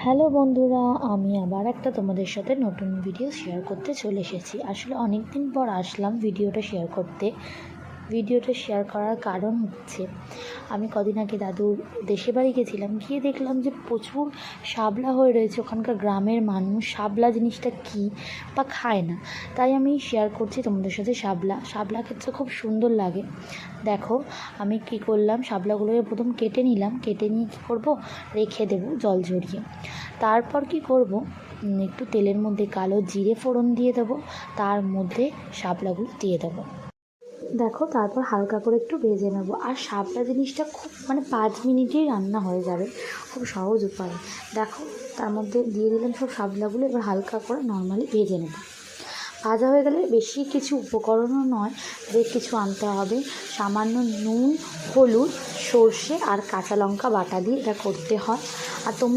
Hello বন্ধুরা, আমি আবার একটা তোমাদের সাথে নতুন ভিডিও শেয়ার করতে চলে এসেছি। আসলে অনেক দিন পর আসলাম ভিডিওটা শেয়ার করতে। ভিডিওটা শেয়ার করার কারণ হচ্ছে, আমি কদিন আগে দাদুর দেশে বাড়ি গেছিলাম, গিয়ে দেখলাম যে প্রচুর শাপলা হয়ে রয়েছে। ওখানকার গ্রামের মানুষ শাপলা জিনিসটা কী বা খায় না, তাই আমি শেয়ার করছি তোমাদের সাথে। শাপলা খেতে খুব সুন্দর লাগে। দেখো আমি কি করলাম, শাপলাগুলোকে প্রথম কেটে নিলাম, কেটে নিয়ে কী করবো, রেখে দেবো জল ঝরিয়ে। তারপর কি করব, একটু তেলের মধ্যে কালো জিরে ফোড়ন দিয়ে দেবো, তার মধ্যে শাপলাগুলো দিয়ে দেবো। দেখো তারপর হালকা করে একটু ভেজে নেবো। আর শাপলা জিনিসটা খুব 5 মিনিটেই রান্না হয়ে যাবে, খুব সহজ উপায়। দেখো তার মধ্যে দিয়ে দিলাম সব শাপলাগুলো, এবার হালকা করে নর্মালি ভেজে নেব। ভাজা হয়ে গেলে বেশি কিছু উপকরণও নয়, বেশ কিছু আনতে হবে। সামান্য নুন, হলুদ, সর্ষে আর কাঁচা লঙ্কা বাটা দিয়ে এটা করতে হয়। আর তোমরা